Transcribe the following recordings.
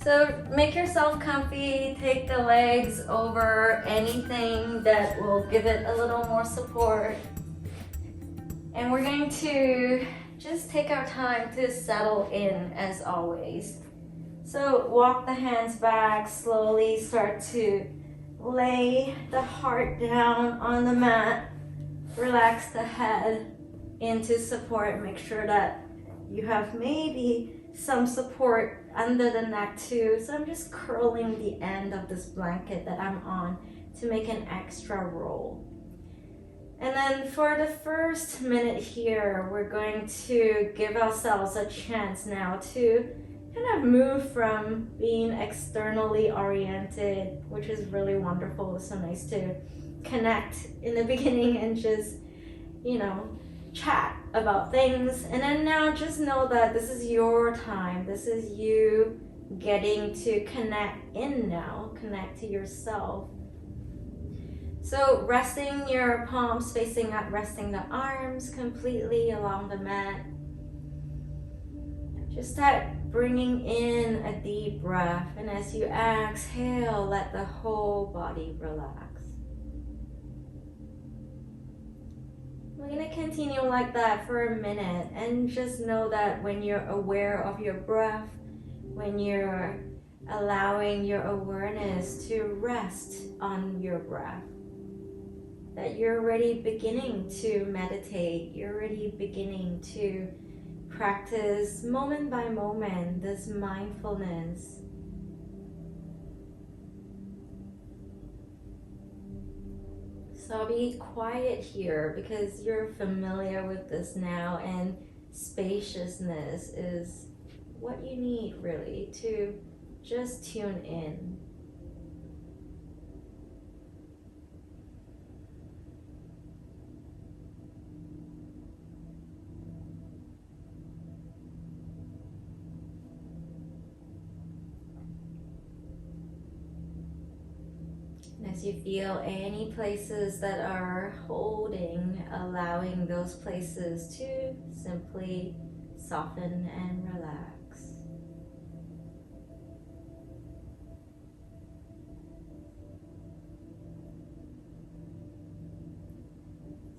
So make yourself comfy, take the legs over anything that will give it a little more support. And we're going to just take our time to settle in as always. So walk the hands back, slowly start to lay the heart down on the mat. Relax the head into support. Make sure that you have maybe some support under the neck too. So I'm just curling the end of this blanket that I'm on to make an extra roll. And then for the first minute here, we're going to give ourselves a chance now to kind of move from being externally oriented, which is really wonderful. It's so nice to connect in the beginning and just, chat about things. And then now just know that this is your time. This is you getting to connect in now, connect to yourself. So resting your palms facing up, resting the arms completely along the mat. Just start bringing in a deep breath, and as you exhale, let the whole body relax. We're going to continue like that for a minute, and just know that when you're aware of your breath, when you're allowing your awareness to rest on your breath, that you're already beginning to meditate, you're already beginning to practice moment by moment this mindfulness. So be quiet here because you're familiar with this now, and spaciousness is what you need really to just tune in. As you feel any places that are holding, allowing those places to simply soften and relax.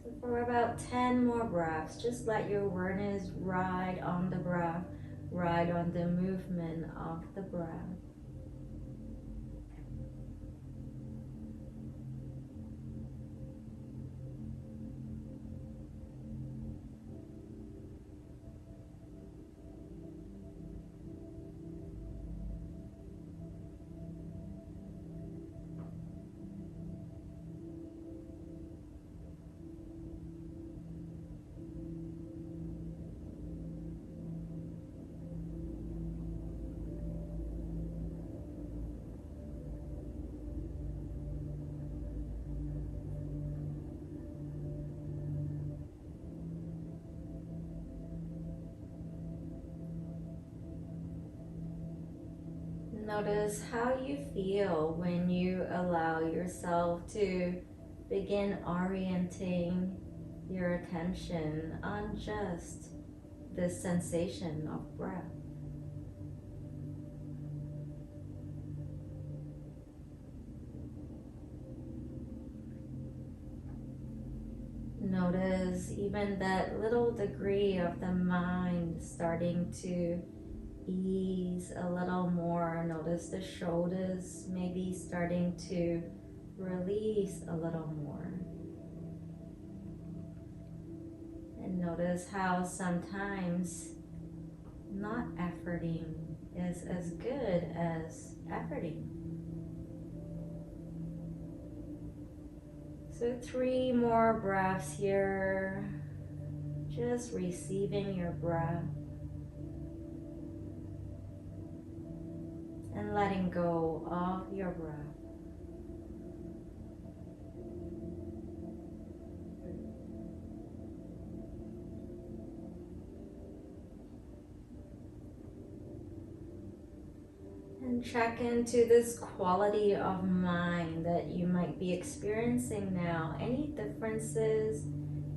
So for about 10 more breaths, just let your awareness ride on the breath, ride on the movement of the breath. Notice how you feel when you allow yourself to begin orienting your attention on just the sensation of breath. Notice even that little degree of the mind starting to ease a little more. Notice the shoulders maybe starting to release a little more. And notice how sometimes not efforting is as good as efforting. So 3 more breaths here, just receiving your breath. And letting go of your breath. And check into this quality of mind that you might be experiencing now. Any differences,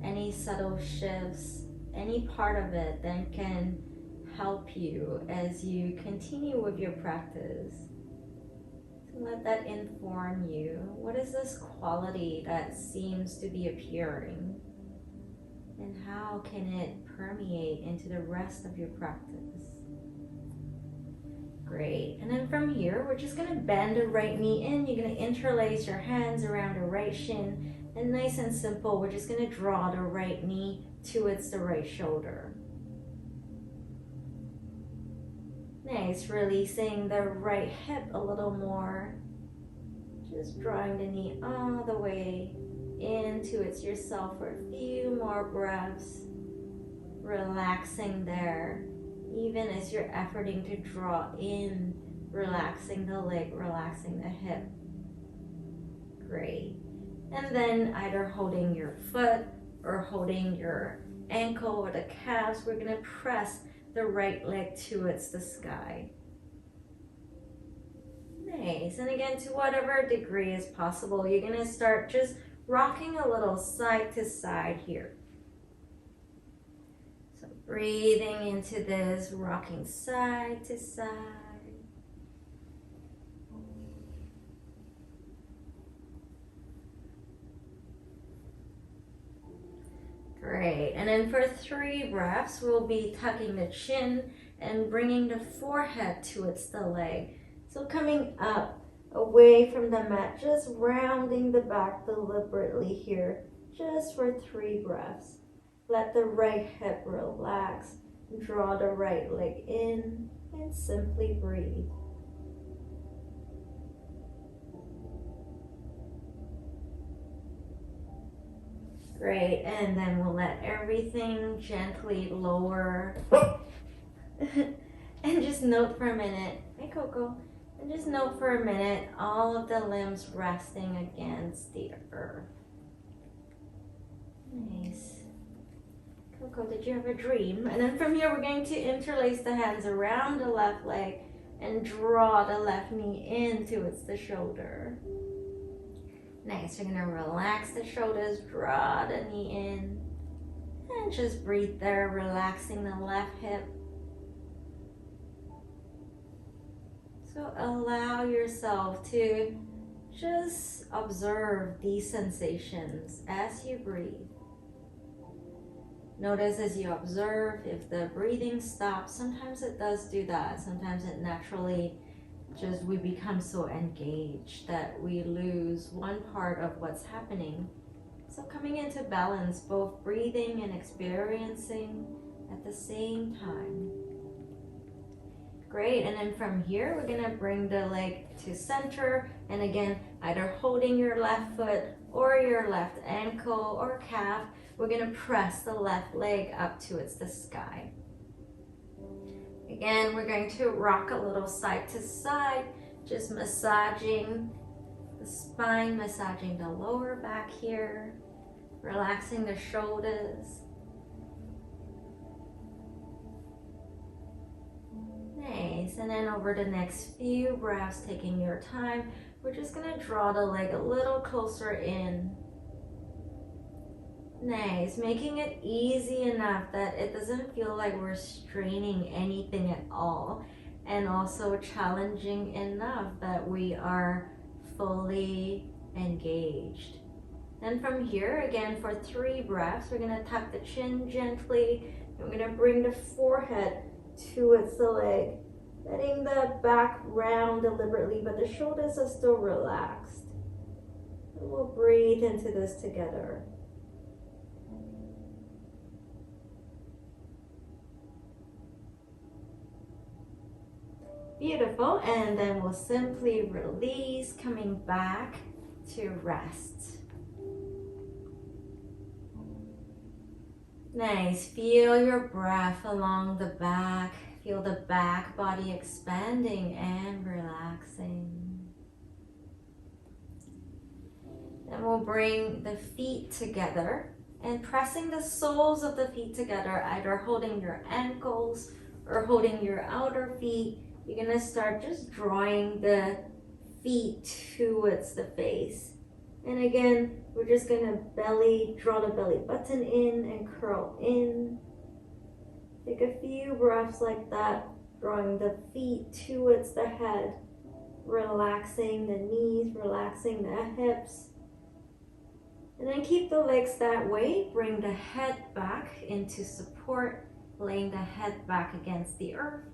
any subtle shifts, any part of it that can help you as you continue with your practice. So let that inform you. What is this quality that seems to be appearing? And how can it permeate into the rest of your practice? Great. And then from here, we're just going to bend the right knee in. You're going to interlace your hands around the right shin. And nice and simple, we're just going to draw the right knee towards the right shoulder. Nice. Releasing the right hip a little more. Just drawing the knee all the way in towards yourself for a few more breaths. Relaxing there. Even as you're efforting to draw in, relaxing the leg, relaxing the hip. Great. And then either holding your foot or holding your ankle or the calves, we're going to press the right leg towards the sky. Nice. And again, to whatever degree is possible, you're going to start just rocking a little side to side here. So breathing into this, rocking side to side. Great. And then for 3 breaths, we'll be tucking the chin and bringing the forehead towards the leg. So coming up away from the mat, just rounding the back deliberately here, just for 3 breaths. Let the right hip relax, draw the right leg in, and simply breathe. Great, and then we'll let everything gently lower. And just note for a minute, hey Coco, and just note for a minute all of the limbs resting against the earth. Nice. Coco, did you have a dream? And then from here, we're going to interlace the hands around the left leg and draw the left knee in towards the shoulder. Nice, you're gonna relax the shoulders, draw the knee in, and just breathe there, relaxing the left hip. So allow yourself to just observe these sensations as you breathe. Notice as you observe if the breathing stops. Sometimes it does do that. Sometimes it naturally just we become so engaged that we lose one part of what's happening. So coming into balance, both breathing and experiencing at the same time. Great, and then from here, we're gonna bring the leg to center. And again, either holding your left foot or your left ankle or calf, we're gonna press the left leg up towards the sky. Again, we're going to rock a little side to side, just massaging the spine, massaging the lower back here, relaxing the shoulders. Nice, and then over the next few breaths, taking your time, we're just gonna draw the leg a little closer in. Nice, making it easy enough that it doesn't feel like we're straining anything at all, and also challenging enough that we are fully engaged. And from here, again, for 3 breaths, we're gonna tuck the chin gently, and we're gonna bring the forehead towards the leg, letting the back round deliberately, but the shoulders are still relaxed. And we'll breathe into this together. Beautiful, and then we'll simply release, coming back to rest. Nice, feel your breath along the back. Feel the back body expanding and relaxing. Then we'll bring the feet together and pressing the soles of the feet together, either holding your ankles or holding your outer feet. You're gonna start just drawing the feet towards the face. And again, we're just gonna draw the belly button in and curl in. Take a few breaths like that, drawing the feet towards the head, relaxing the knees, relaxing the hips. And then keep the legs that way. Bring the head back into support, laying the head back against the earth.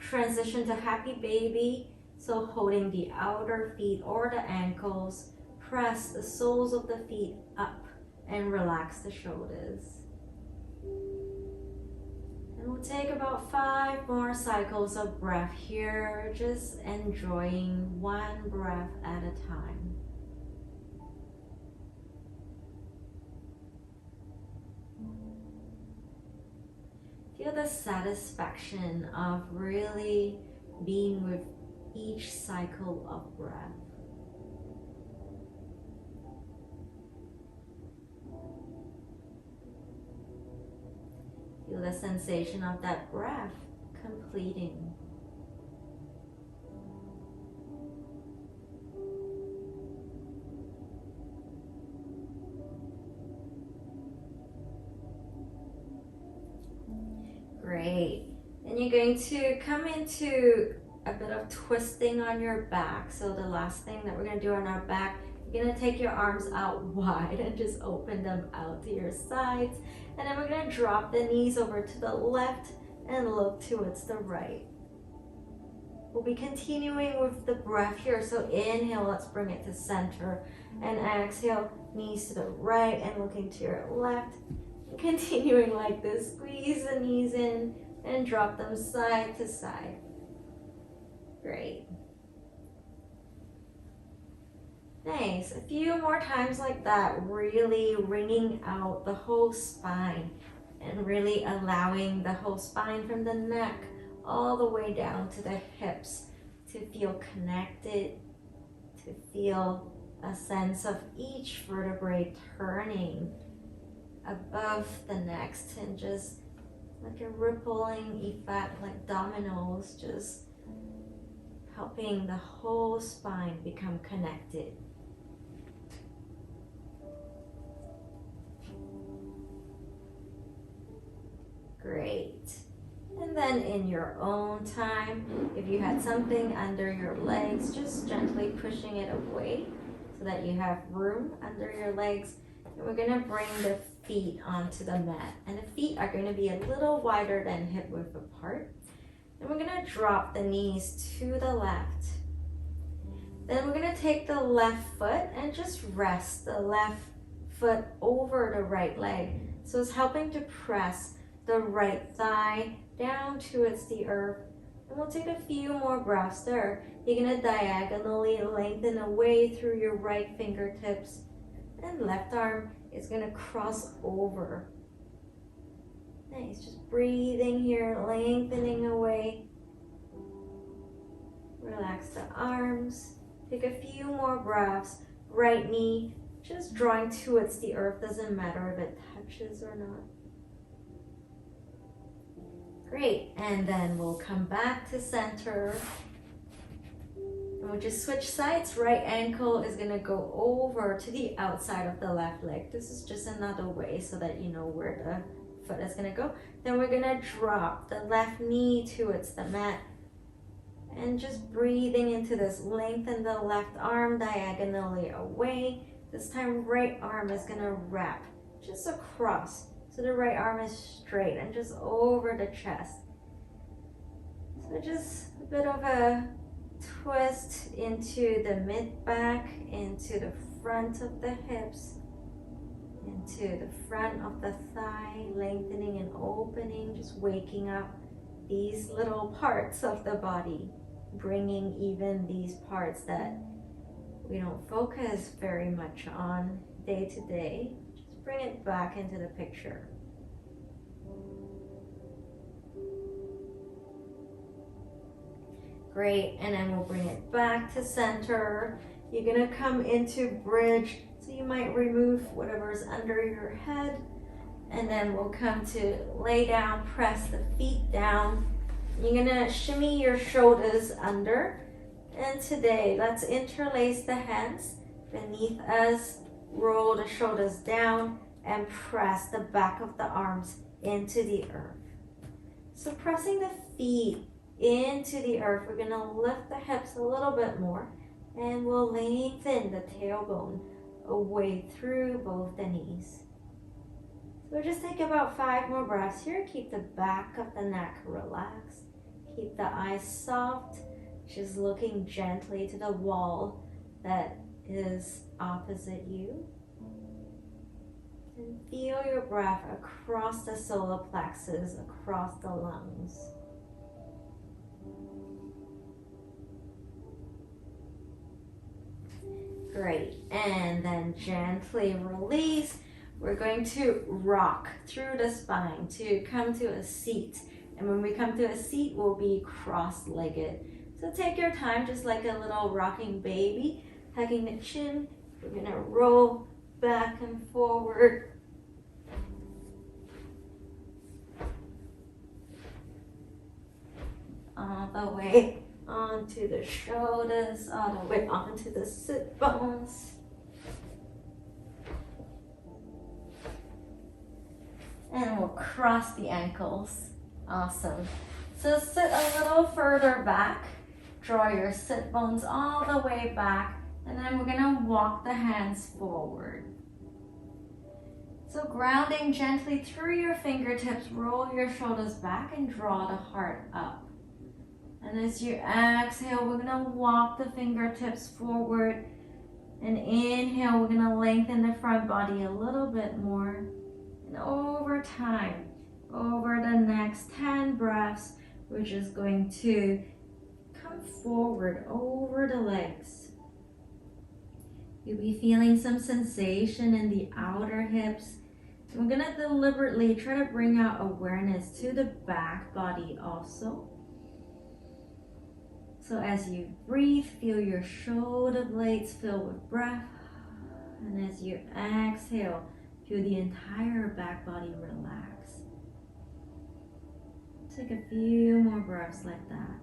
Transition to happy baby. So holding the outer feet or the ankles, press the soles of the feet up and relax the shoulders. And we'll take about 5 more cycles of breath here, just enjoying one breath at a time. Feel the satisfaction of really being with each cycle of breath. Feel the sensation of that breath completing. Great. And you're going to come into a bit of twisting on your back. So the last thing that we're going to do on our back, you're going to take your arms out wide and just open them out to your sides. And then we're going to drop the knees over to the left and look towards the right. We'll be continuing with the breath here. So inhale, let's bring it to center. And exhale, knees to the right and looking to your left. Continuing like this, squeeze the knees in and drop them side to side. Great. Nice. A few more times like that, really wringing out the whole spine and really allowing the whole spine from the neck all the way down to the hips to feel connected, to feel a sense of each vertebrae turning above the next, and just like a rippling effect, like dominoes, just helping the whole spine become connected. Great. And then in your own time, if you had something under your legs, just gently pushing it away so that you have room under your legs. And we're going to bring the feet onto the mat. And the feet are going to be a little wider than hip width apart. And we're going to drop the knees to the left. Then we're going to take the left foot and just rest the left foot over the right leg. So it's helping to press the right thigh down towards the earth. And we'll take a few more breaths there. You're going to diagonally lengthen away through your right fingertips. And left arm is going to cross over. Nice, just breathing here, lengthening away. Relax the arms. Take a few more breaths. Right knee just drawing towards the earth. Doesn't matter if it touches or not. Great, and then we'll come back to center. And we'll just switch sides. Right ankle is going to go over to the outside of the left leg. This is just another way so that you know where the foot is going to go. Then we're going to drop the left knee towards the mat. And just breathing into this. Lengthen the left arm diagonally away. This time right arm is going to wrap just across. So the right arm is straight and just over the chest. So just a bit of a twist into the mid-back, into the front of the hips, into the front of the thigh, lengthening and opening, just waking up these little parts of the body, bringing even these parts that we don't focus very much on day to day. Just bring it back into the picture. Great, and then we'll bring it back to center. You're gonna come into bridge, so you might remove whatever's under your head, and then we'll come to lay down, press the feet down. You're gonna shimmy your shoulders under, and today let's interlace the hands beneath us, roll the shoulders down, and press the back of the arms into the earth. So pressing the feet into the earth, we're gonna lift the hips a little bit more and we'll lengthen the tailbone away through both the knees. So just take about 5 more breaths here. Keep the back of the neck relaxed. Keep the eyes soft, just looking gently to the wall that is opposite you. And feel your breath across the solar plexus, across the lungs. Great, and then gently release. We're going to rock through the spine to come to a seat. And when we come to a seat, we'll be cross-legged. So take your time, just like a little rocking baby, hugging the chin. We're gonna roll back and forward. All the way onto the shoulders, all the way onto the sit bones. And we'll cross the ankles. Awesome. So sit a little further back. Draw your sit bones all the way back. And then we're gonna walk the hands forward. So grounding gently through your fingertips, roll your shoulders back and draw the heart up. And as you exhale, we're gonna walk the fingertips forward. And inhale, we're gonna lengthen the front body a little bit more. And over time, over the next 10 breaths, we're just going to come forward over the legs. You'll be feeling some sensation in the outer hips. And we're gonna deliberately try to bring out awareness to the back body also. So as you breathe, feel your shoulder blades fill with breath. And as you exhale, feel the entire back body relax. Take a few more breaths like that.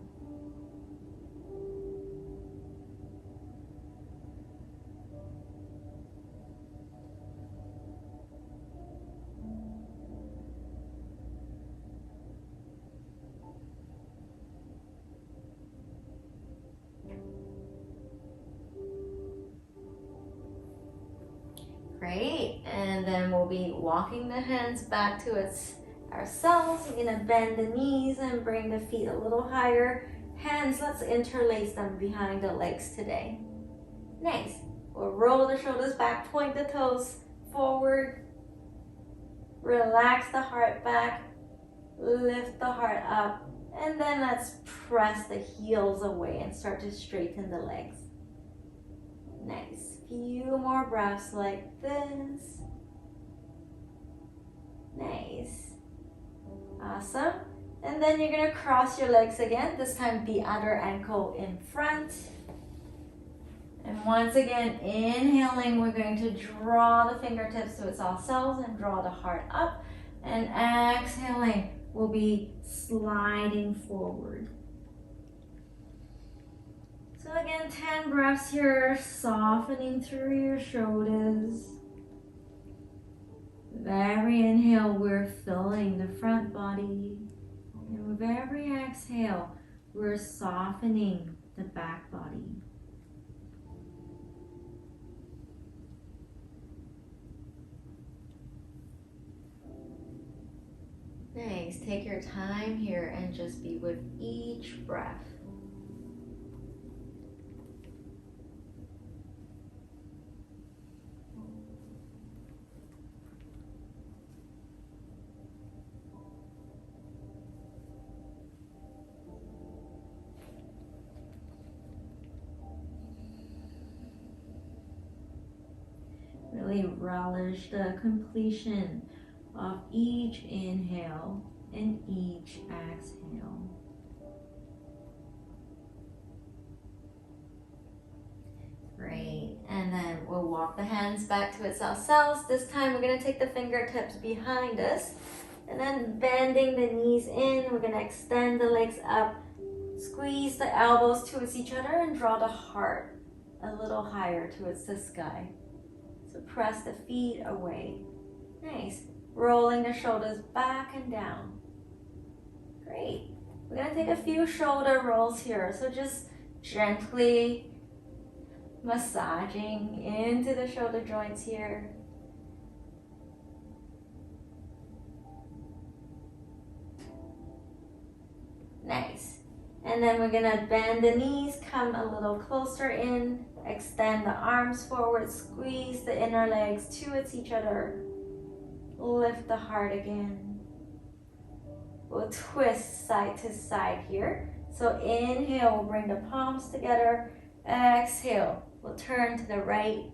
Great, and then we'll be walking the hands back to ourselves. We're gonna bend the knees and bring the feet a little higher. Hands, let's interlace them behind the legs today. Nice. We'll roll the shoulders back, point the toes forward. Relax the heart back, lift the heart up, and then let's press the heels away and start to straighten the legs. Nice. Few more breaths like this. Nice. Awesome. And then you're gonna cross your legs again, this time the other ankle in front. And once again, inhaling, we're going to draw the fingertips towards ourselves and draw the heart up. And exhaling, we'll be sliding forward. So again, 10 breaths here, softening through your shoulders. With every inhale, we're filling the front body. And with every exhale, we're softening the back body. Nice. Take your time here and just be with each breath. Really relish the completion of each inhale and each exhale. Great, and then we'll walk the hands back towards ourselves. This time we're gonna take the fingertips behind us and then bending the knees in, we're gonna extend the legs up, squeeze the elbows towards each other and draw the heart a little higher towards the sky. So press the feet away. Nice. Rolling the shoulders back and down. Great. We're gonna take a few shoulder rolls here. So just gently massaging into the shoulder joints here. Nice. And then we're gonna bend the knees, come a little closer in, extend the arms forward, squeeze the inner legs towards each other. Lift the heart again. We'll twist side to side here. So inhale, we'll bring the palms together. Exhale, we'll turn to the right.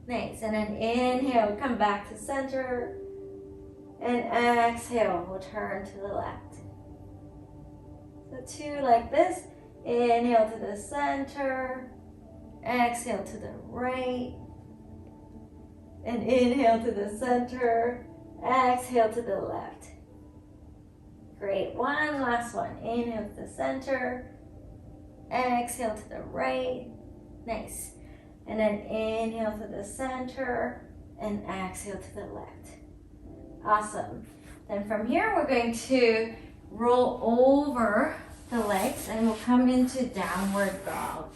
Nice, and then inhale, come back to center. And exhale, we'll turn to the left. So two like this. Inhale to the center. Exhale to the right. And inhale to the center. Exhale to the left. Great, one last one. Inhale to the center. Exhale to the right. Nice. And then inhale to the center and exhale to the left. Awesome. Then from here, we're going to roll over the legs and we'll come into downward dog.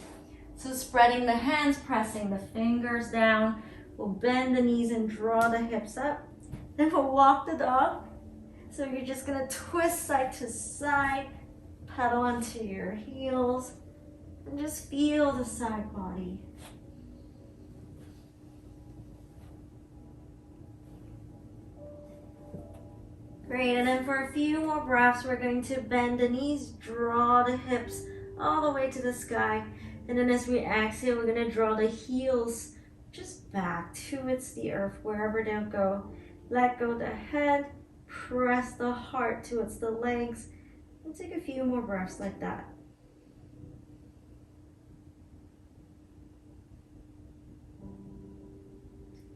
So spreading the hands, pressing the fingers down. We'll bend the knees and draw the hips up. Then we'll walk the dog. So you're just gonna twist side to side, pedal onto your heels, and just feel the side body. Great, and then for a few more breaths, we're going to bend the knees, draw the hips all the way to the sky. And then as we exhale, we're gonna draw the heels just back towards the earth, wherever they'll go. Let go the head, press the heart towards the legs, and take a few more breaths like that.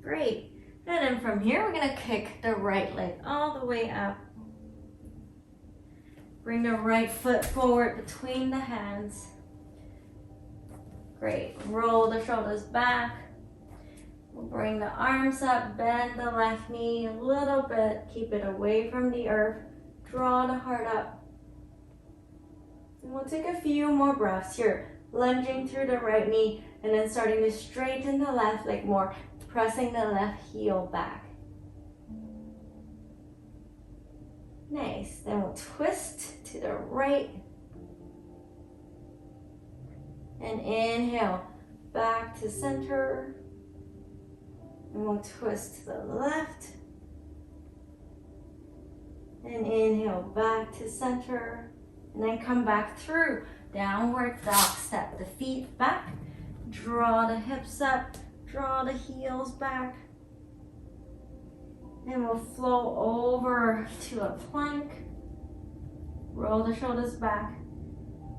Great. And then from here, we're gonna kick the right leg all the way up. Bring the right foot forward between the hands. Great. Roll the shoulders back. We'll bring the arms up, bend the left knee a little bit. Keep it away from the earth. Draw the heart up. And we'll take a few more breaths here. Lunging through the right knee and then starting to straighten the left leg more. Pressing the left heel back. Nice. Then we'll twist to the right. And inhale, back to center. And we'll twist to the left. And inhale, back to center. And then come back through. Downward dog step. The feet back. Draw the hips up. Draw the heels back. And we'll flow over to a plank. Roll the shoulders back.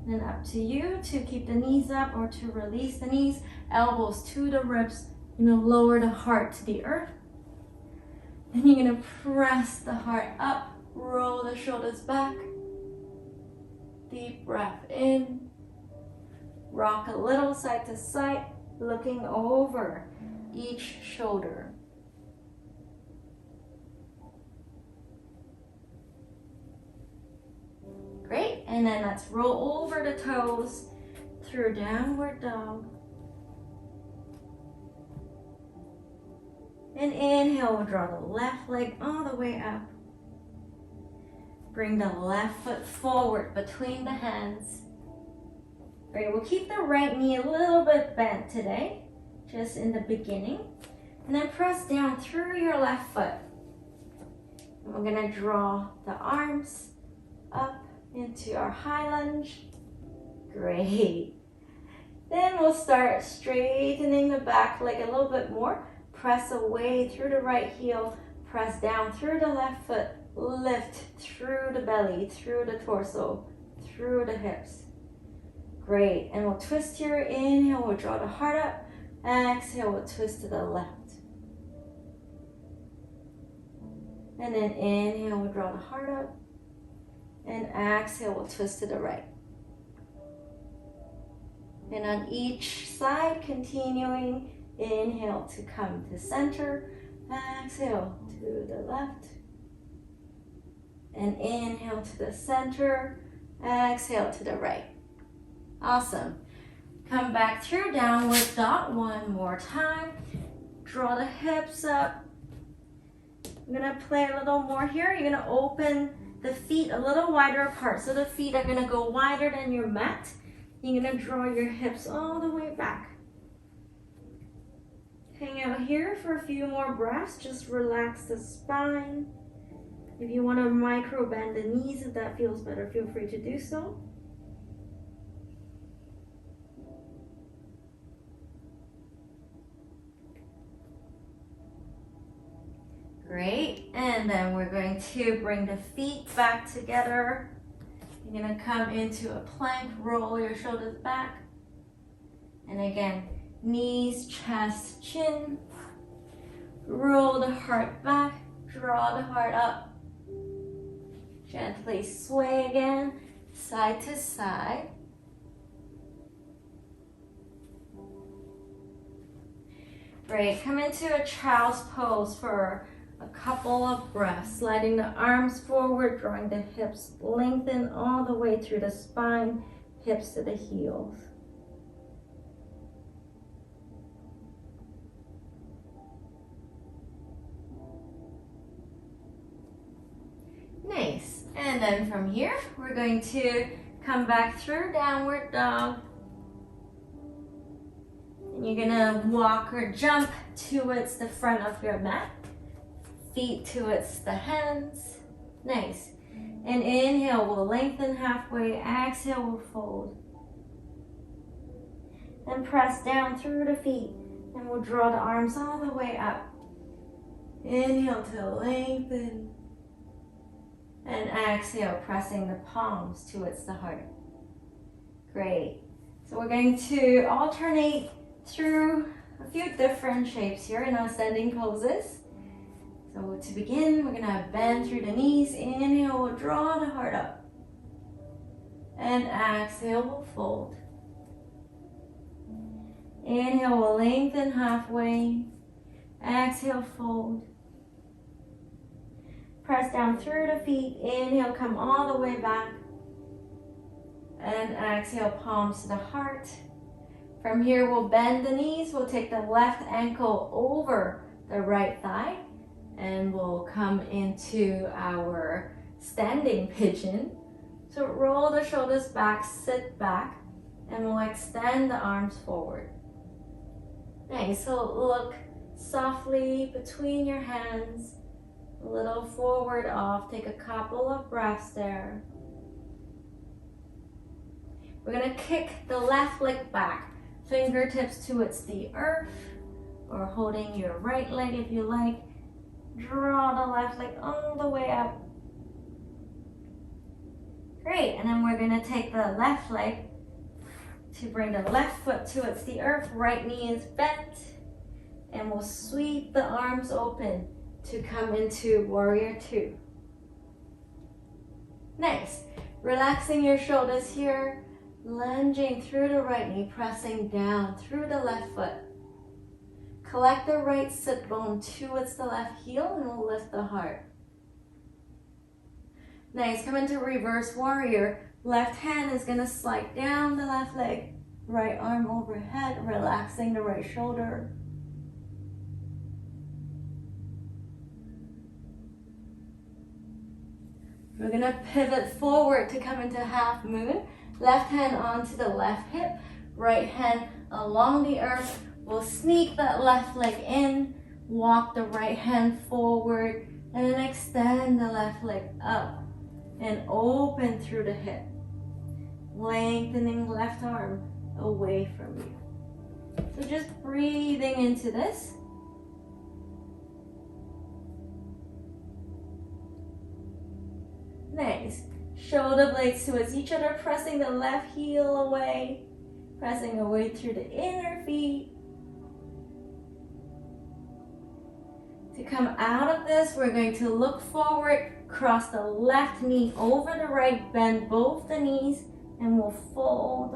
Then up to you to keep the knees up or to release the knees. Elbows to the ribs. You're gonna lower the heart to the earth. Then you're gonna press the heart up. Roll the shoulders back. Deep breath in. Rock a little side to side. Looking over each shoulder. Great, and then let's roll over the toes through downward dog. And inhale, we'll draw the left leg all the way up. Bring the left foot forward between the hands. Great, we'll keep the right knee a little bit bent today, just in the beginning. And then press down through your left foot. And we're gonna draw the arms up into our high lunge. Great. Then we'll start straightening the back leg a little bit more. Press away through the right heel. Press down through the left foot. Lift through the belly, through the torso, through the hips. Great, and we'll twist here. Inhale, we'll draw the heart up. Exhale, we'll twist to the left. And then inhale, we'll draw the heart up. And exhale, we'll twist to the right. And on each side, continuing, inhale to come to center. Exhale to the left. And inhale to the center, exhale to the right. Awesome. Come back through downward dog one more time. Draw the hips up. I'm gonna play a little more here. You're gonna open the feet a little wider apart. So the feet are gonna go wider than your mat. You're gonna draw your hips all the way back. Hang out here for a few more breaths. Just relax the spine. If you want to micro bend the knees, if that feels better, feel free to do so. Great, and then we're going to bring the feet back together. You're gonna come into a plank, roll your shoulders back. And again, knees, chest, chin. Roll the heart back, draw the heart up. Gently sway again, side to side. Great, come into a child's pose for a couple of breaths, sliding the arms forward, drawing the hips lengthen all the way through the spine, hips to the heels. Nice. And then from here, we're going to come back through downward dog. And you're gonna walk or jump towards the front of your mat. Feet towards the hands. Nice. And inhale, we'll lengthen halfway. Exhale, we'll fold. Then press down through the feet. And we'll draw the arms all the way up. Inhale to lengthen. And exhale, pressing the palms towards the heart. Great. So we're going to alternate through a few different shapes here in our standing poses. So to begin, we're gonna bend through the knees. Inhale, we'll draw the heart up. And exhale, we'll fold. Inhale, we'll lengthen halfway. Exhale, fold. Press down through the feet. Inhale, come all the way back. And exhale, palms to the heart. From here, we'll bend the knees. We'll take the left ankle over the right thigh. And we'll come into our standing pigeon. So roll the shoulders back, sit back, and we'll extend the arms forward. Nice, so look softly between your hands, a little forward off. Take a couple of breaths there. We're gonna kick the left leg back, fingertips towards the earth, or holding your right leg if you like. Draw the left leg all the way up. Great, and then we're gonna take the left leg to bring the left foot towards the earth, right knee is bent, and we'll sweep the arms open to come into warrior two. Nice, relaxing your shoulders here, lunging through the right knee, pressing down through the left foot. Collect the right sit bone towards the left heel and we'll lift the heart. Nice, come into reverse warrior. Left hand is gonna slide down the left leg. Right arm overhead, relaxing the right shoulder. We're gonna pivot forward to come into half moon. Left hand onto the left hip. Right hand along the earth. We'll sneak that left leg in, walk the right hand forward, and then extend the left leg up and open through the hip. Lengthening left arm away from you. So just breathing into this. Nice. Shoulder blades towards each other, pressing the left heel away, pressing away through the inner feet. To come out of this, we're going to look forward, cross the left knee over the right, bend both the knees, and we'll fold.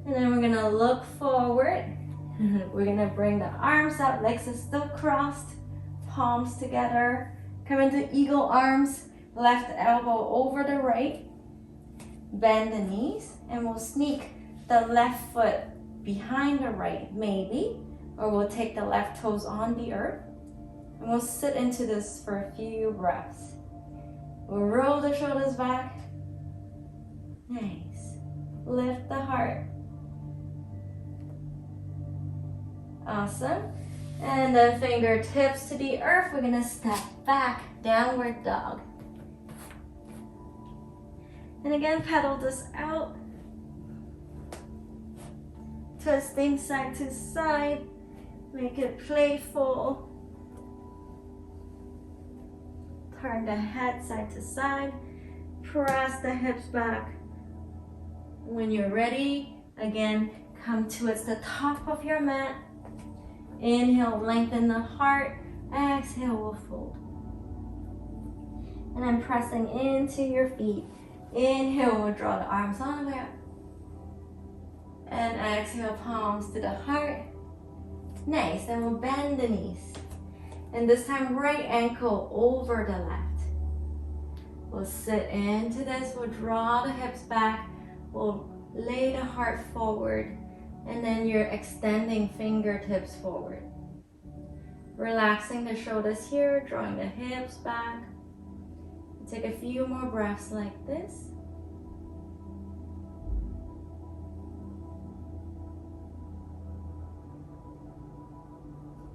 And then we're gonna look forward, We're gonna bring the arms up, legs are still crossed, palms together. Come into eagle arms, left elbow over the right. Bend the knees, and we'll sneak the left foot behind the right, maybe, or we'll take the left toes on the earth. And we'll sit into this for a few breaths. We'll roll the shoulders back. Nice. Lift the heart. Awesome. And the fingertips to the earth. We're gonna step back, downward dog. And again, pedal this out. Twisting side to side. Make it playful. Turn the head side to side. Press the hips back. When you're ready, again, come towards the top of your mat. Inhale, lengthen the heart. Exhale, we'll fold. And then pressing into your feet. Inhale, we'll draw the arms all the way up. And exhale, palms to the heart. Nice, then we'll bend the knees. And this time, right ankle over the left. We'll sit into this, we'll draw the hips back. We'll lay the heart forward. And then you're extending fingertips forward. Relaxing the shoulders here, drawing the hips back. Take a few more breaths like this.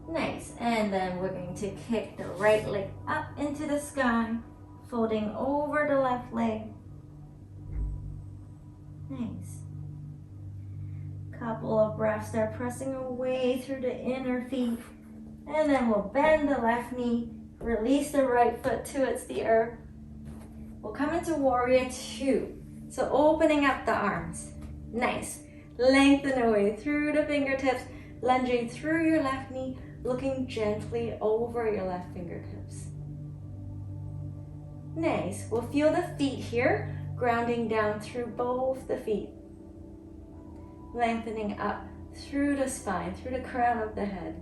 Nice, and then we're going to kick the right leg up into the sky, folding over the left leg. Nice. Couple of breaths there, pressing away through the inner feet. And then we'll bend the left knee, release the right foot towards the earth. We'll come into warrior two. So opening up the arms. Nice. Lengthen away through the fingertips, lunging through your left knee, looking gently over your left fingertips. Nice. We'll feel the feet here, grounding down through both the feet. Lengthening up through the spine, through the crown of the head.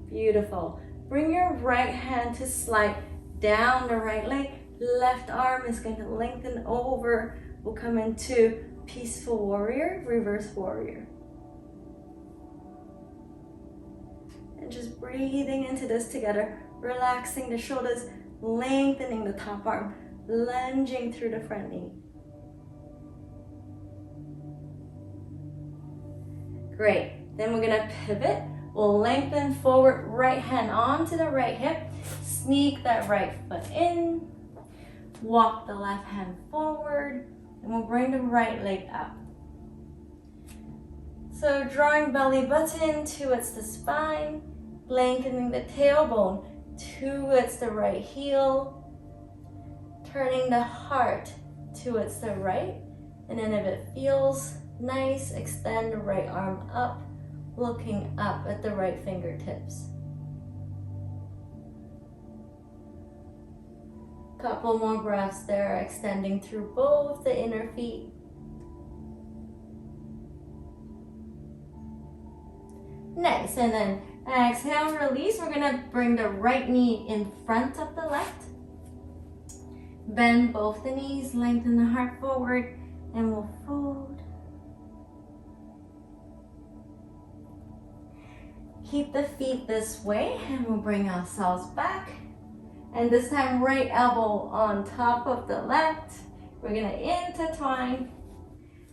Beautiful. Bring your right hand to slide down the right leg. Left arm is going to lengthen over. We'll come into peaceful warrior, reverse warrior. And just breathing into this together, relaxing the shoulders, lengthening the top arm, lunging through the front knee. Great. Then we're gonna pivot. We'll lengthen forward, right hand onto the right hip. Sneak that right foot in. Walk the left hand forward. And we'll bring the right leg up. So drawing belly button towards the spine. Lengthening the tailbone towards the right heel. Turning the heart towards the right. And then if it feels nice, extend the right arm up, looking up at the right fingertips. Couple more breaths there, extending through both the inner feet. Nice, and then exhale, release. We're gonna bring the right knee in front of the left. Bend both the knees, lengthen the heart forward, and we'll fold. Keep the feet this way, and we'll bring ourselves back. And this time, right elbow on top of the left. We're gonna intertwine.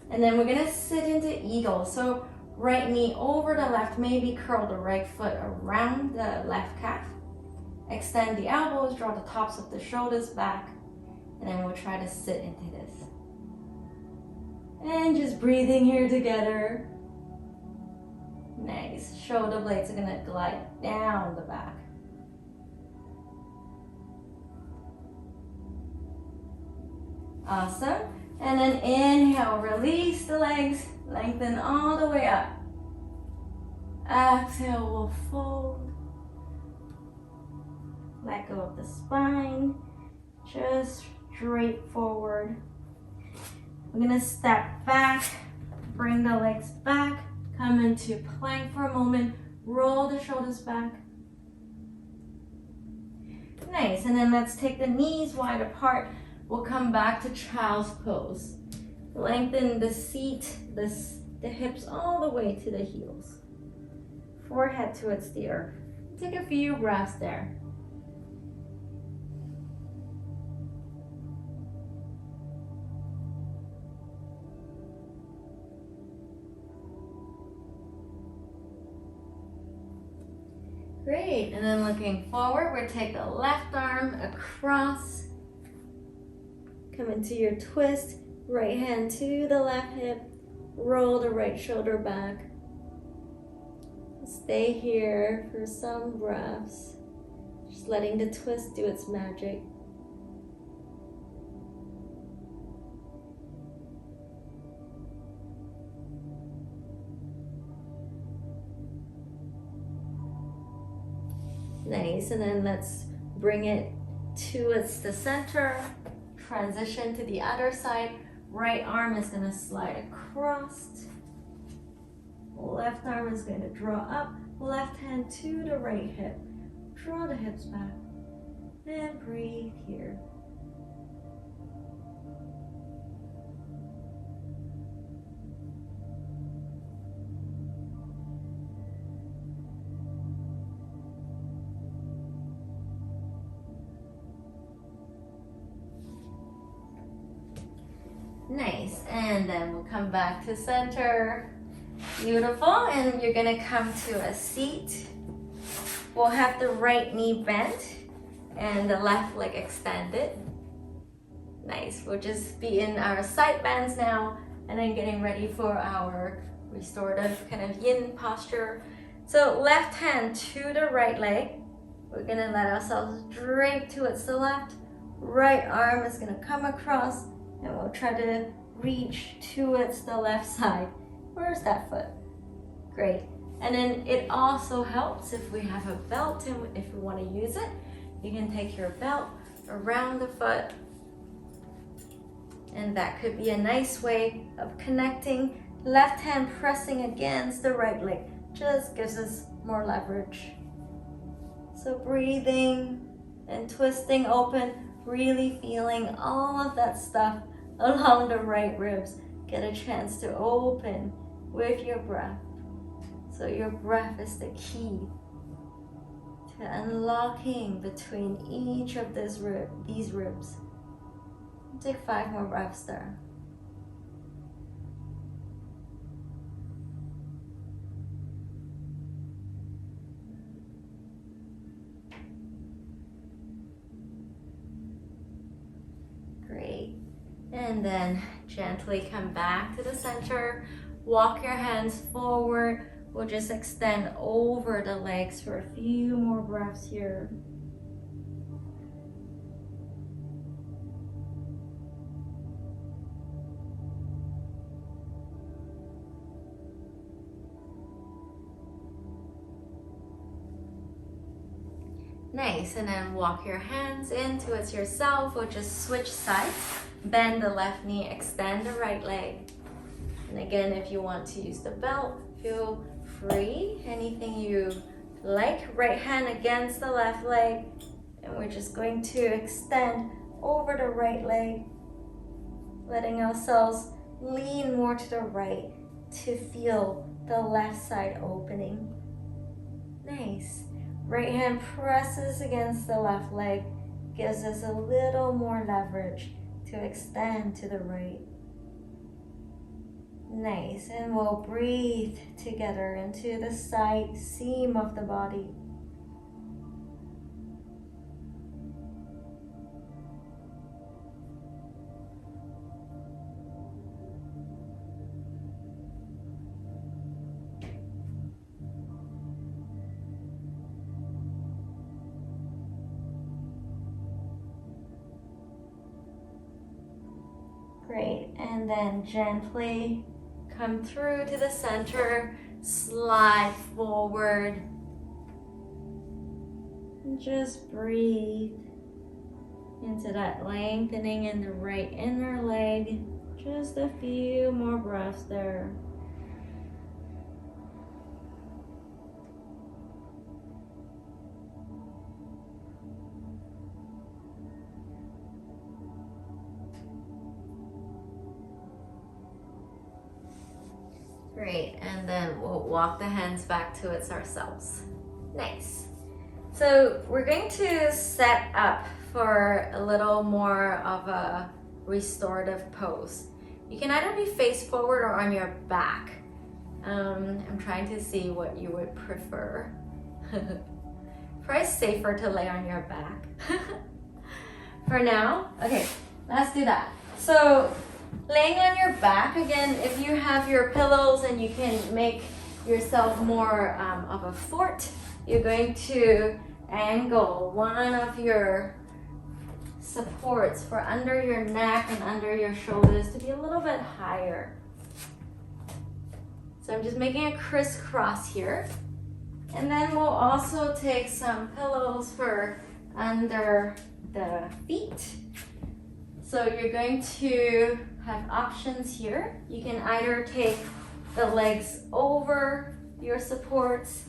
And then we're gonna sit into eagle. So right knee over the left, maybe curl the right foot around the left calf. Extend the elbows, draw the tops of the shoulders back. And then we'll try to sit into this. And just breathing here together. Nice. Shoulder blades are gonna glide down the back. Awesome. And then inhale, release the legs, lengthen all the way up. Exhale, we'll fold. Let go of the spine. Just straight forward. We're gonna step back, bring the legs back, Come into plank for a moment. Roll the shoulders back. Nice, and then let's take the knees wide apart. We'll come back to child's pose. Lengthen the seat, the hips all the way to the heels. Forehead towards the earth. Take a few breaths there. Great, and then looking forward, we'll take the left arm across. Come into your twist, right hand to the left hip. Roll the right shoulder back. Stay here for some breaths. Just letting the twist do its magic. Nice, and then let's bring it towards the center. Transition to the other side. Right arm is going to slide across. Left arm is going to draw up. Left hand to the right hip. Draw the hips back. And breathe here. Nice, and then we'll come back to center. Beautiful, and you're gonna come to a seat. We'll have the right knee bent and the left leg extended. Nice, we'll just be in our side bends now and then getting ready for our restorative kind of yin posture. So left hand to the right leg. We're gonna let ourselves drape towards the left. Right arm is gonna come across and we'll try to reach towards the left side. Where's that foot? Great. And then it also helps if we have a belt and if we want to use it, you can take your belt around the foot. And that could be a nice way of connecting. Left hand pressing against the right leg just gives us more leverage. So breathing and twisting open, really feeling all of that stuff along the right ribs. Get a chance to open with your breath. So your breath is the key to unlocking between each of these ribs. Take 5 more breaths there. Great. And then gently come back to the center. Walk your hands forward. We'll just extend over the legs for a few more breaths here. Nice, and then walk your hands in towards yourself. We'll just switch sides. Bend the left knee, extend the right leg. And again, if you want to use the belt, feel free. Anything you like. Right hand against the left leg. And we're just going to extend over the right leg. Letting ourselves lean more to the right to feel the left side opening. Nice. Right hand presses against the left leg. Gives us a little more leverage to extend to the right. Nice, and we'll breathe together into the side seam of the body. Great, and then gently come through to the center, slide forward. And just breathe into that lengthening in the right inner leg. Just a few more breaths there. Great, and then we'll walk the hands back towards ourselves. Nice. So we're going to set up for a little more of a restorative pose. You can either be face forward or on your back. I'm trying to see what you would prefer. Probably safer to lay on your back. For now, okay, let's do that. So laying on your back, again, if you have your pillows and you can make yourself more of a fort, you're going to angle one of your supports for under your neck and under your shoulders to be a little bit higher. So I'm just making a crisscross here. And then we'll also take some pillows for under the feet. So you're going to have options here. You can either take the legs over your supports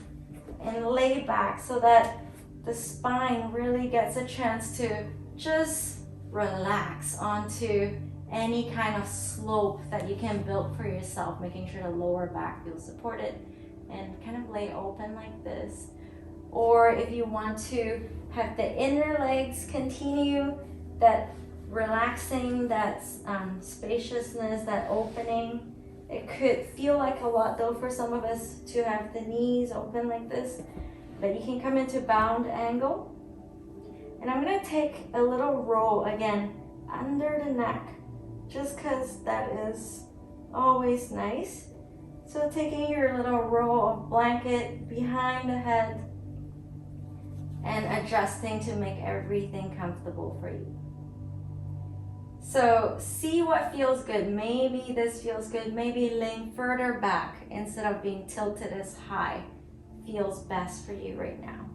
and lay back so that the spine really gets a chance to just relax onto any kind of slope that you can build for yourself, making sure the lower back feels supported and kind of lay open like this. Or if you want to have the inner legs continue that relaxing, that spaciousness, that opening. It could feel like a lot though for some of us to have the knees open like this, but you can come into bound angle. And I'm gonna take a little roll again under the neck, just because that is always nice. So taking your little roll of blanket behind the head and adjusting to make everything comfortable for you. So see what feels good. Maybe this feels good. Maybe laying further back instead of being tilted as high feels best for you right now.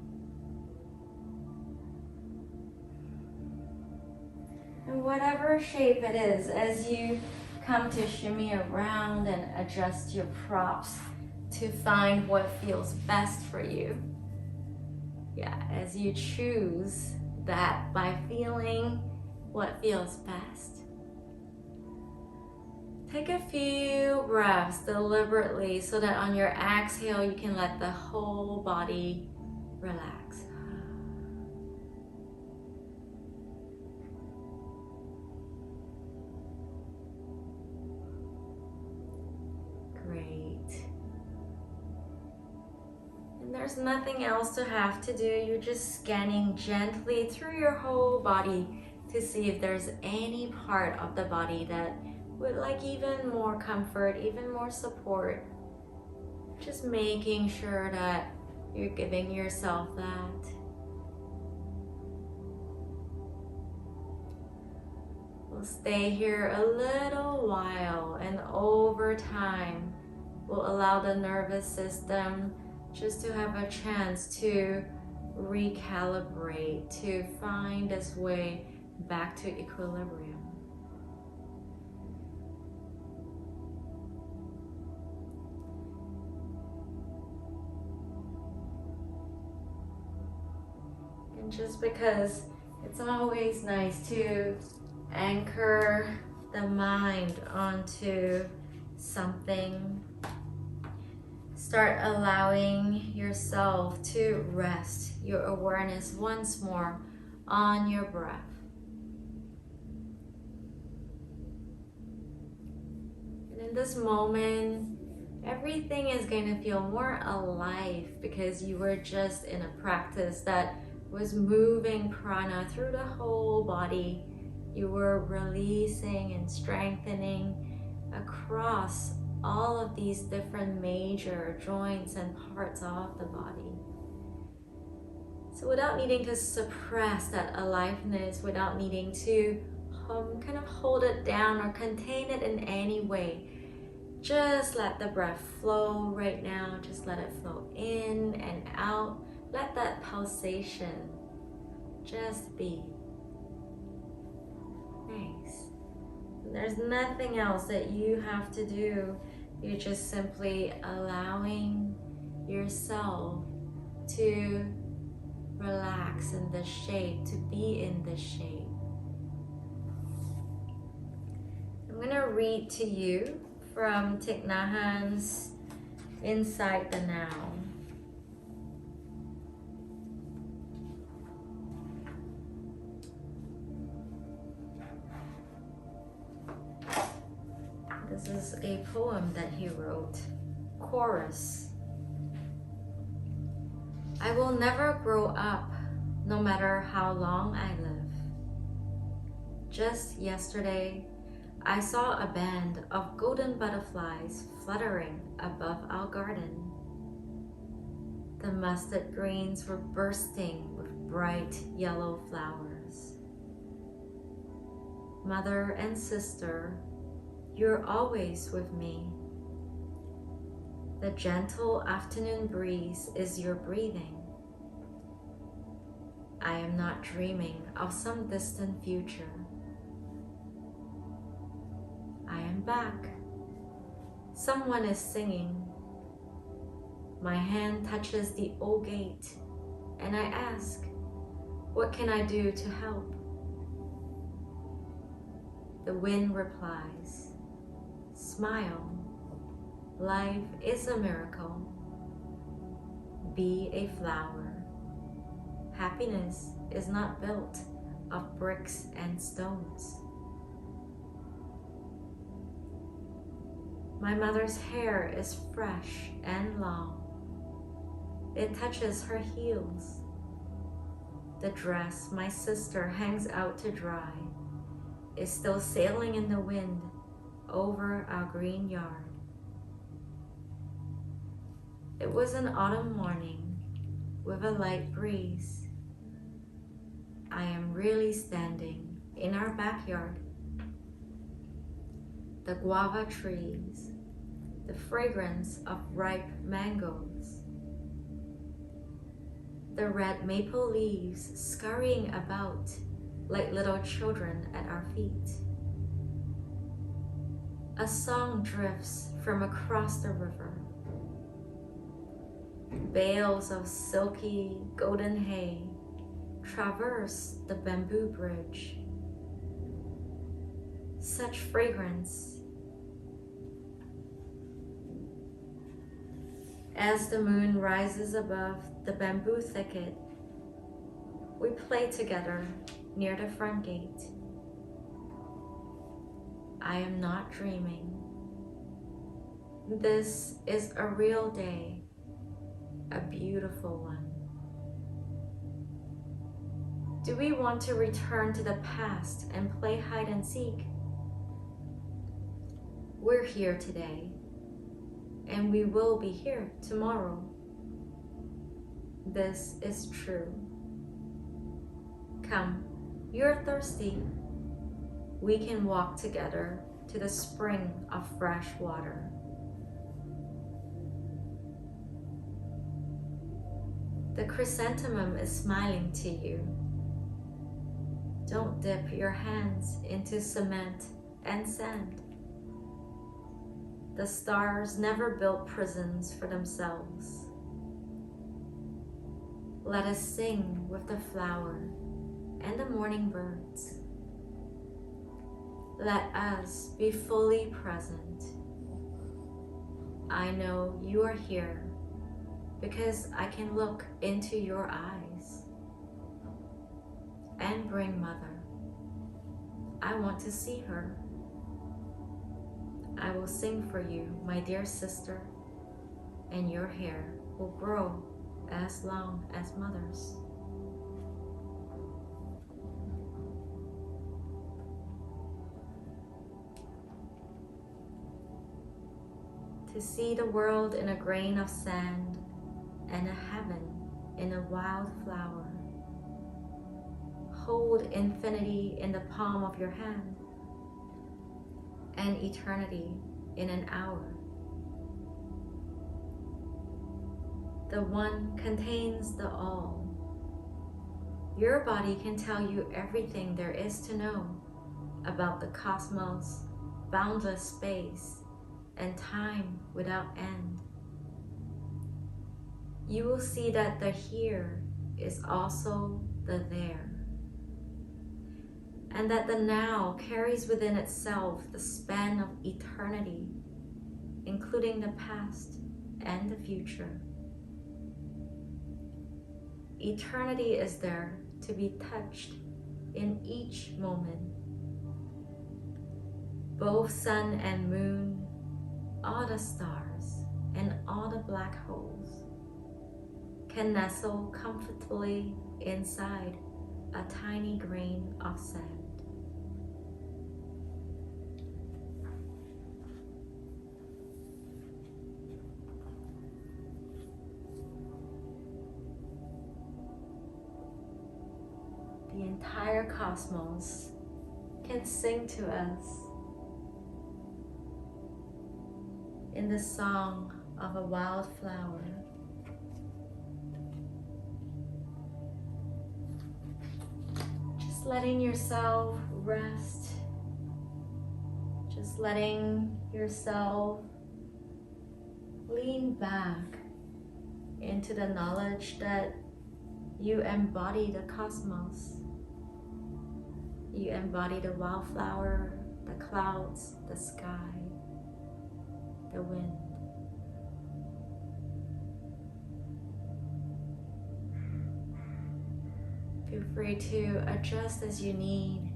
And whatever shape it is, as you come to shimmy around and adjust your props to find what feels best for you. Yeah, as you choose that by feeling what feels best. Take a few breaths deliberately so that on your exhale you can let the whole body relax. There's nothing else to have to do. You're just scanning gently through your whole body to see if there's any part of the body that would like even more comfort, even more support. Just making sure that you're giving yourself that. We'll stay here a little while, and over time, we'll allow the nervous system just to have a chance to recalibrate, to find its way back to equilibrium. And just because it's always nice to anchor the mind onto something, start allowing yourself to rest your awareness once more on your breath. And in this moment, everything is going to feel more alive because you were just in a practice that was moving prana through the whole body. You were releasing and strengthening across all of these different major joints and parts of the body. So without needing to suppress that aliveness, without needing to kind of hold it down or contain it in any way, just let the breath flow right now. Just let it flow in and out. Let that pulsation just be. Nice. There's nothing else that you have to do. You're just simply allowing yourself to relax in this shape, to be in this shape. I'm going to read to you from Thich Nhat Hanh's Inside the Now. This is a poem that he wrote. Chorus. I will never grow up, no matter how long I live. Just yesterday, I saw a band of golden butterflies fluttering above our garden. The mustard greens were bursting with bright yellow flowers. Mother and sister, you're always with me. The gentle afternoon breeze is your breathing. I am not dreaming of some distant future. I am back. Someone is singing. My hand touches the old gate, and I ask, what can I do to help? The wind replies, smile. Life is a miracle. Be a flower. Happiness is not built of bricks and stones. My mother's hair is fresh and long. It touches her heels. The dress my sister hangs out to dry is still sailing in the wind over our green yard. It was an autumn morning with a light breeze. I am really standing in our backyard. The guava trees, the fragrance of ripe mangoes, the red maple leaves scurrying about like little children at our feet. A song drifts from across the river. Bales of silky golden hay traverse the bamboo bridge. Such fragrance. As the moon rises above the bamboo thicket, we play together near the front gate. I am not dreaming. This is a real day, a beautiful one. Do we want to return to the past and play hide and seek? We're here today, and we will be here tomorrow. This is true. Come, you're thirsty. We can walk together to the spring of fresh water. The chrysanthemum is smiling to you. Don't dip your hands into cement and sand. The stars never built prisons for themselves. Let us sing with the flower and the morning birds. Let us be fully present. I know you are here because I can look into your eyes. And bring Mother. I want to see her. I will sing for you, my dear sister, and your hair will grow as long as Mother's. To see the world in a grain of sand and a heaven in a wild flower. Hold infinity in the palm of your hand and eternity in an hour. The one contains the all. Your body can tell you everything there is to know about the cosmos, boundless space, and time without end. You will see that the here is also the there, and that the now carries within itself the span of eternity including the past and the future. Eternity is there to be touched in each moment. Both sun and moon, all the stars, and all the black holes can nestle comfortably inside a tiny grain of sand. The entire cosmos can sing to us in the song of a wildflower. Just letting yourself rest. Just letting yourself lean back into the knowledge that you embody the cosmos. You embody the wildflower, the clouds, the sky, the wind. Feel free to adjust as you need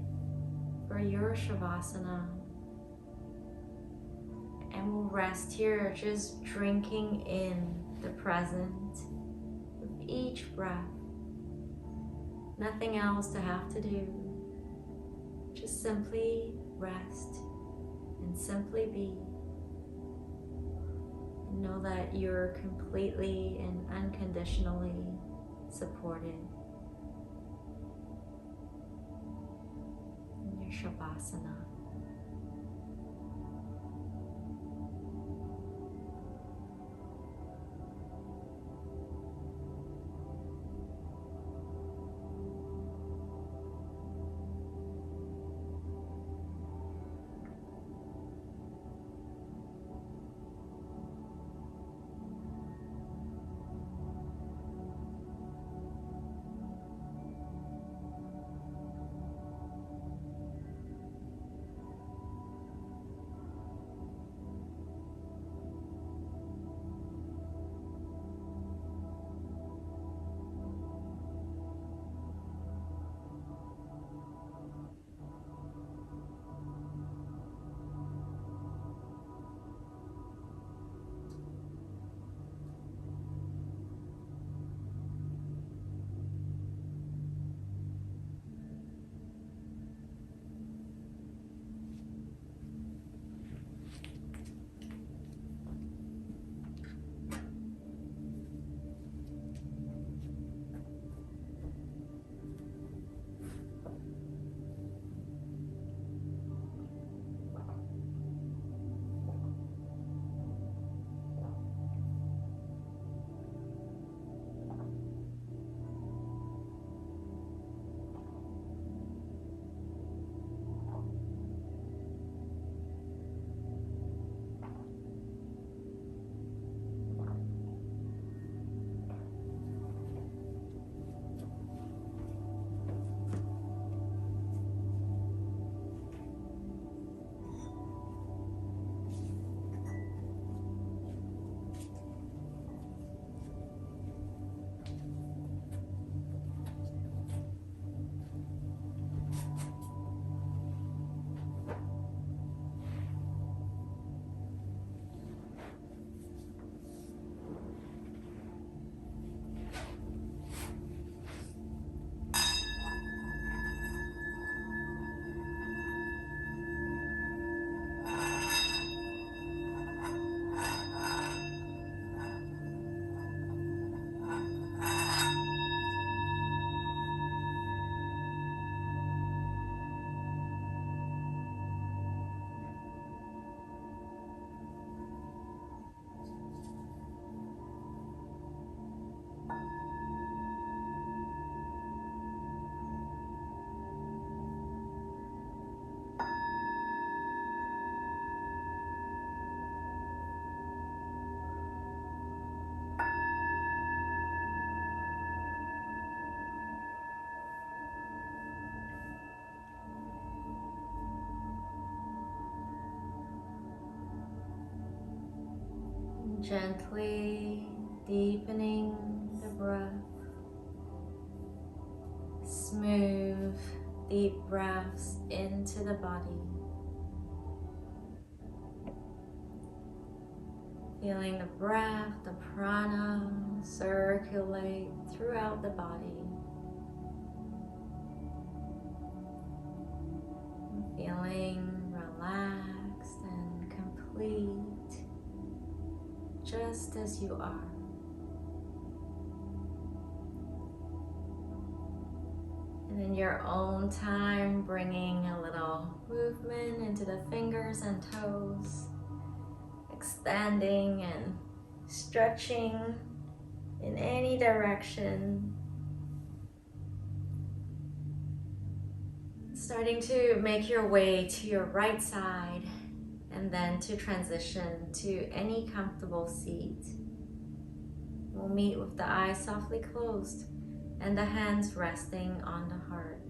for your Shavasana. And we'll rest here just drinking in the present with each breath. Nothing else to have to do. Just simply rest and simply be. And know that you're completely and unconditionally supported in your Shavasana. Gently deepening the breath. Smooth, deep breaths into the body. Feeling the breath, the prana, circulate throughout the body. Feeling relaxed and complete, just as you are. And in your own time, bringing a little movement into the fingers and toes, extending and stretching in any direction. Starting to make your way to your right side and then to transition to any comfortable seat. We'll meet with the eyes softly closed and the hands resting on the heart.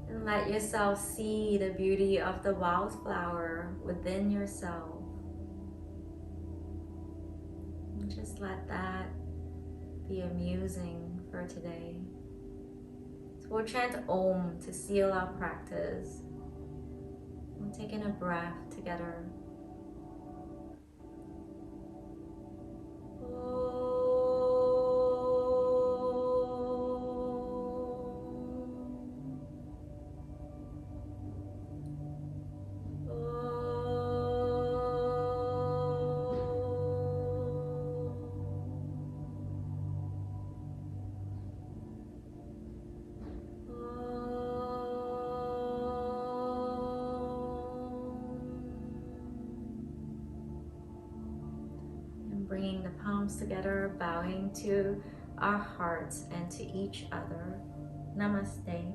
And let yourself see the beauty of the wildflower within yourself. And just let that be amusing for today. So we'll chant Om to seal our practice. We'll take in a breath together. Bringing the palms together, bowing to our hearts and to each other. Namaste.